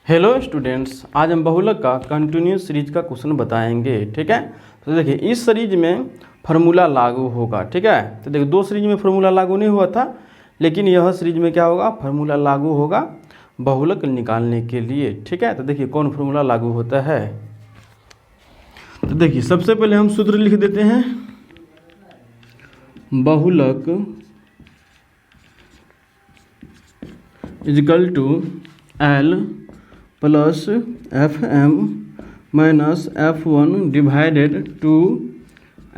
Hello students, आज हम बहुलक का कंटिन्यूस सीरीज का क्वेश्चन बताएंगे। ठीक है, तो देखिए इस सीरीज में फार्मूला लागू होगा। ठीक है, तो देखिए दो सीरीज में फार्मूला लागू नहीं हुआ था, लेकिन यह सीरीज में क्या होगा, फार्मूला लागू होगा बहुलक निकालने के लिए। ठीक है, तो देखिए कौन फार्मूला लागू होता है। तो देखिए सबसे पहले हम सूत्र लिख देते हैं, बहुलक equal to L plus F M minus F1 divided to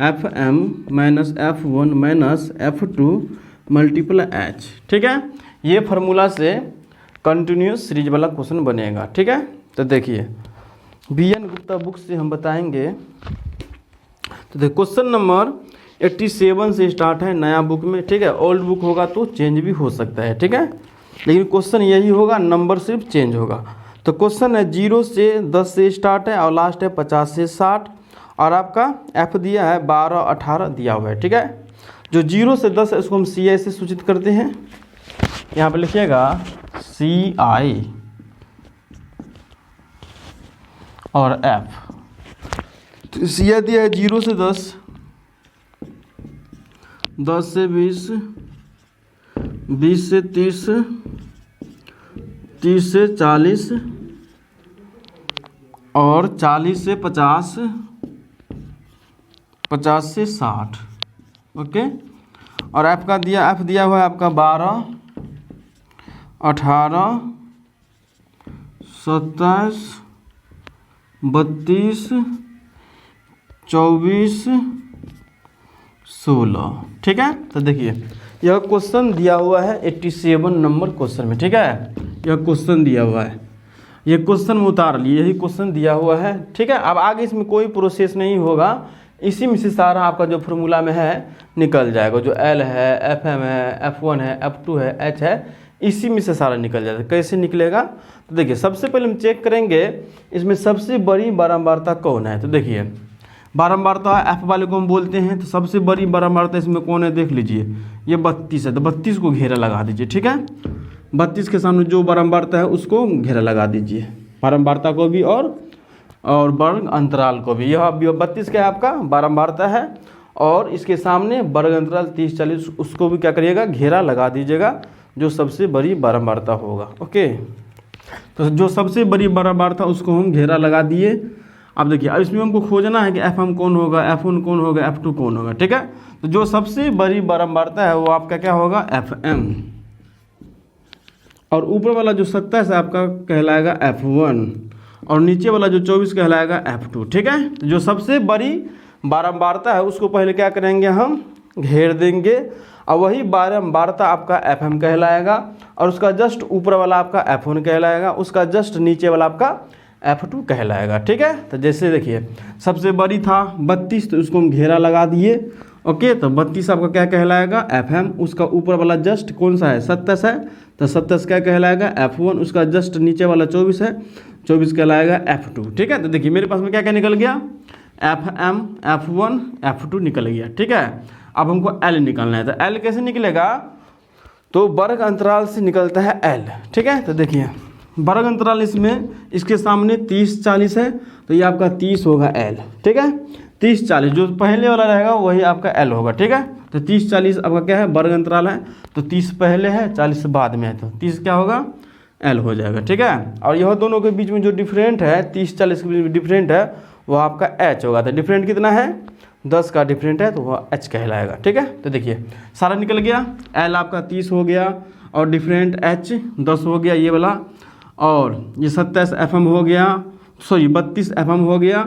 FM minus F1 minus F2 multiple H। ठीक है, ये फार्मूला से कंटिन्यूस सीरीज वाला क्वेश्चन बनेगा। ठीक है, तो देखिए BN गुप्ता बुक से हम बताएंगे। तो देखिए क्वेश्चन नंबर 87 से स्टार्ट है नया बुक में। ठीक है, ओल्ड बुक होगा तो चेंज भी हो सकता है। ठीक है, लेकिन क्वेश्चन यही होगा, नंबर सिर्फ चेंज होगा। तो क्वेश्चन है 0 से 10 से स्टार्ट है और लास्ट है 50 से 60, और आपका F दिया है 12 18 दिया हुआ है। ठीक है, जो 0 से 10 है उसको हम CI से सूचित करते हैं। यहाँ पे लिखिएगा CI और F। तो CI दिया है 0 से 10, 10 से 20, 20 से 30, 30 से 40 और 40 से 50, 50 से 60। ओके, और F दिया हुआ है आपका 12 18 27 32 24 16। ठीक है, तो देखिए यह क्वेश्चन दिया हुआ है 87 नंबर क्वेश्चन में। ठीक है, यह क्वेश्चन दिया हुआ है, ये क्वेश्चन में उतार लिए, यही क्वेश्चन दिया हुआ है। ठीक है, अब आगे इसमें कोई प्रोसेस नहीं होगा, इसी में से सारा आपका जो फार्मूला में है निकल जाएगा। जो L है, FM है, F1 है, F2 है, H है, इसी में से सारा निकल जाएगा। कैसे निकलेगा, तो देखिए सबसे पहले हम चेक करेंगे इसमें सबसे बड़ी बारंबारता कौन है। तो देखिए बारंबारता F वाले को हम बोलते हैं, तो सबसे बड़ी बारंबारता इसमें कौन है देख लीजिए, ये 32 है। तो 32 को घेरा लगा दीजिए। ठीक है, 32 के सामने जो बारंबारता है उसको घेरा लगा दीजिए, बारंबारता को भी और वर्ग अंतराल को भी। यह 32 का आपका बारंबारता है, और इसके सामने वर्ग अंतराल 30 40 उसको भी क्या करिएगा, घेरा लगा दीजिएगा, जो सबसे बड़ी बारंबारता होगा। ओके, तो जो सबसे बड़ी बारंबारता उसको हम घेरा लगा दिए। अब देखिए अब इसमें हमको खोजना है कि FM कौन होगा, F1 कौन होगा, F2 कौन होगा। ठीक है, तो जो सबसे बड़ी बारंबारता है वो आपका क्या होगा, FM, और ऊपर वाला जो 27 है आपका कहलाएगा F1, और नीचे वाला जो 24 कहलाएगा F2। ठीक है, तो जो सबसे बड़ी बारंबारता है उसको पहले क्या करेंगे, हम घेर देंगे, और वही बारंबारता आपका FM कहलाएगा, और उसका जस्ट ऊपर वाला आपका F1 कहलाएगा, उसका जस्ट नीचे वाला आपका F2 कहलाएगा। ठीक है, तो जैसे देखिए सबसे बड़ी था 32, तो उसको हम घेरा लगा दिए। ओके, तो 32 आपका क्या कहलाएगा, FM, उसका ऊपर वाला जस्ट कौन सा है, 27 है, तो 27 क्या कहलाएगा, F1, उसका जस्ट नीचे वाला 24 है, 24 कहलाएगा F2। ठीक है, तो देखिए मेरे पास में क्या क्या निकल गया, FM F1 F2 निकल गया। ठीक है, अब हमको L निकालना है। तो L कैसे निकलेगा, तो वर्ग अंतराल से निकलता है L। ठीक है, तो देखिए वर्ग अंतराल इसमें इसके सामने 30 40 है, तो ये आपका 30 होगा L। ठीक है, 30 40 जो पहले वाला रहेगा वही आपका L होगा। ठीक है, तो 30 40 आपका क्या है, वर्ग अंतराल है, तो 30 पहले है 40 बाद में है, तो 30 क्या होगा, L हो जाएगा। ठीक है, और यह दोनों के बीच में जो डिफरेंट है 30 40 के बीच में डिफरेंट है वो आपका H होगा। तो डिफरेंट कितना है, 10 का डिफरेंट है, तो वह H कहलाएगा। ठीक है, तो देखिए सारा निकल गया, L आपका 30 हो गया, और डिफरेंट H 10 हो गया ये वाला, और ये 27 FM हो गया, सॉरी 32 FM हो गया,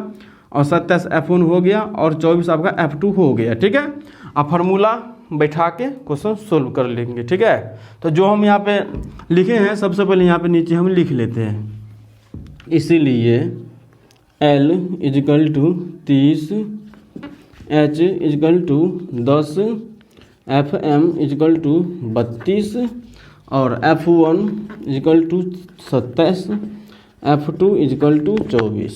और 27 F1 हो गया, और 24 आपका F2 हो गया। ठीक है, अब फार्मूला बैठा के क्वेश्चन सोल्व कर लेंगे। ठीक है, तो जो हम यहाँ पे लिखे हैं सबसे पहले यहाँ पे नीचे हम लिख लेते हैं। इसीलिए L equal to 30, H equal to 10, FM equal to 32, और F1 equal to 27, F2 equal to 24।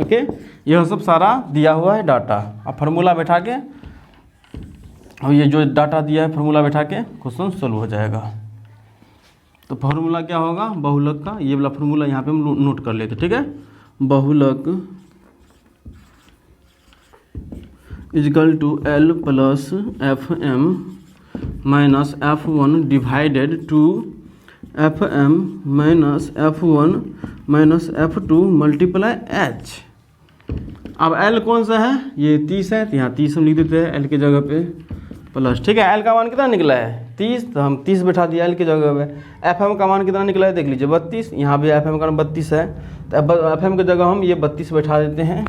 Okay, यह सब सारा दिया हुआ है डाटा। अब फार्मूला बैठा के, और ये जो डाटा दिया है फार्मूला बैठा के क्वेश्चन सोल्व हो जाएगा। तो तो फार्मूला क्या होगा बहुलक का, ये वाला फार्मूला यहाँ पे हम नोट कर लेते, ठीक है। बहुलक equal to L plus FM minus F1 divided to FM minus F1 minus F2 multiply H। अब L कौन सा है, ये 30 है, तो यहाँ 30 हम लिख देते हैं L की जगह पे प्लस, ठीक है। L का मान कितना निकला है 30, तो हम 30 बैठा दिया L की जगह पे। FM का मान कितना निकला है देख लीजिए 32, यहाँ भी FM का मान 32 है, तो अब FM की जगह हम ये 32 बैठा देते हैं,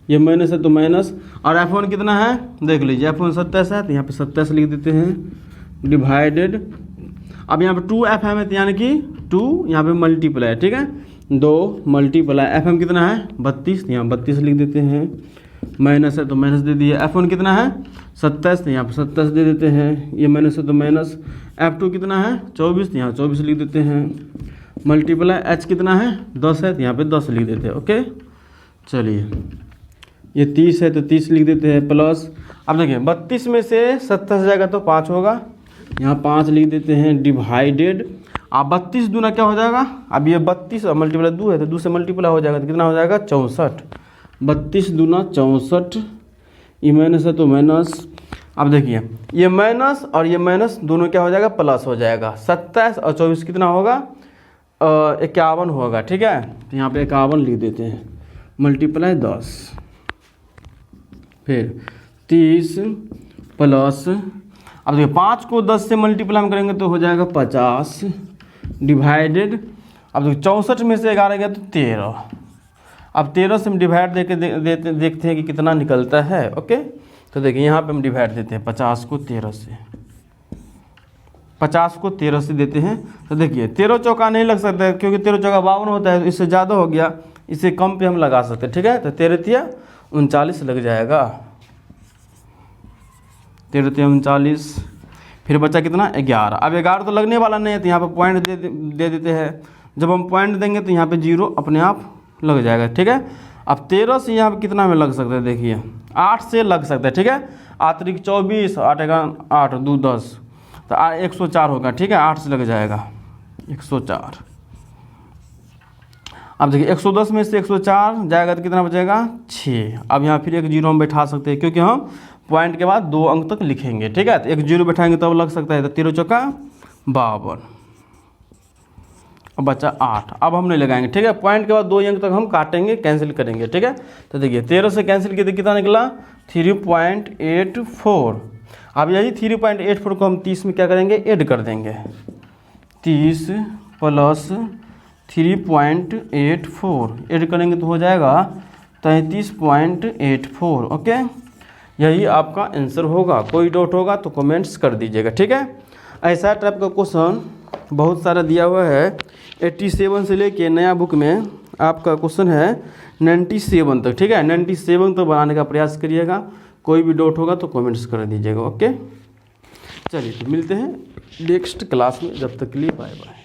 ये माइनस है तो माइनस, और F1 कितना है देख लीजिए F1 27 है, तो यहाँ पे 27 लिख देते हैं डिवाइडेड। अब यहाँ पे 2FM है, तो यानी कि 2 यहाँ पे मल्टीप्लाई, ठीक है, 2 मल्टीप्लाई FM कितना है 32, तो यहाँ 32 लिख देते हैं, माइनस है तो माइनस दे दिए। F1 कितना है 27, तो यहाँ पे 27 दे देते हैं, ये माइनस है तो माइनस। F2 कितना है 24, तो यहाँ 24 लिख देते हैं, मल्टीप्लाई H कितना है 10 है, तो यहाँ पे 10 लिख देते हैं, ओके। चलिए ये 30 है तो 30 लिख देते हैं प्लस। अब देखिए 32 में से 27 जाएगा तो 5 होगा, यहाँ 5 लिख देते हैं डिवाइडेड। अब 32 दूना क्या हो जाएगा, अब ये 32 मल्टीप्लाई 2 है तो 2 से मल्टीप्लाई हो जाएगा, तो कितना हो जाएगा 64। 32 दूना 64, ये माइनस है तो माइनस। अब देखिए ये माइनस और ये माइनस दोनों क्या हो जाएगा प्लस हो जाएगा, 27 और 24 कितना होगा 51 होगा, ठीक है। तो यहाँ पे 51 लिख देते हैं मल्टीप्लाई 10, फिर 30 प्लस। अब देखिए 5 को 10 से मल्टीप्लाई हम करेंगे तो हो जाएगा 50 डिवाइडेड। अब देखिए 64 में से 11 गया तो 13, अब 13 से हम डिवाइड देखते हैं कि कितना निकलता है, ओके। तो देखिए यहाँ पे हम डिवाइड देते हैं 50 को 13 से, 50 को 13 से देते हैं, तो देखिए 13 चौका नहीं लग सकता है क्योंकि 13 चौका 52 होता है, तो इससे ज़्यादा हो गया, इससे कम पे हम लगा सकते हैं, ठीक है। तो 13 तिया 39 लग जाएगा, 13 तिया 39, फिर बचा कितना 11। अब 11 तो लगने वाला नहीं है, तो यहाँ पे पॉइंट दे देते हैं, जब हम पॉइंट देंगे तो यहाँ पे 0 अपने आप लग जाएगा, ठीक है। अब 13 से यहाँ पे कितना में लग सकता है देखिए 8 से लग सकता है, ठीक है। आतरिक 24, 8 8 2 10, तो 104 होगा, ठीक है, 8 से लग जाएगा 104। अब देखिए 110 में से 104 जाएगा तो कितना बचेगा 6। अब यहाँ फिर एक 0 हम बैठा सकते हैं क्योंकि हम पॉइंट के बाद 2 अंक तक लिखेंगे, ठीक है। तो एक 0 बैठाएंगे तब लग सकता है, तो 13 चौका 52, अब बचा 8। अब हम नहीं लगाएंगे, ठीक है, पॉइंट के बाद 2 अंक तक हम काटेंगे, कैंसिल करेंगे, ठीक है। तो देखिए 13 से कैंसिल किए तो कितना निकला 3.84। अब यही 3.84 को हम 30 में क्या करेंगे ऐड कर देंगे, 30 प्लस 3.84 ऐड करेंगे तो हो जाएगा 33.84, ओके। यही आपका आंसर होगा। कोई डाउट होगा तो कमेंट्स कर दीजिएगा, ठीक है। ऐसा टाइप का क्वेश्चन बहुत सारा दिया हुआ है, 87 से लेके नया बुक में आपका क्वेश्चन है 97 तक, ठीक है। 97 तक बनाने का प्रयास करिएगा। कोई भी डाउट होगा तो कमेंट्स कर दीजिएगा, ओके। चलिए तो मिलते हैं नेक्स्ट क्लास में, जब तक के लिए बाय बाय।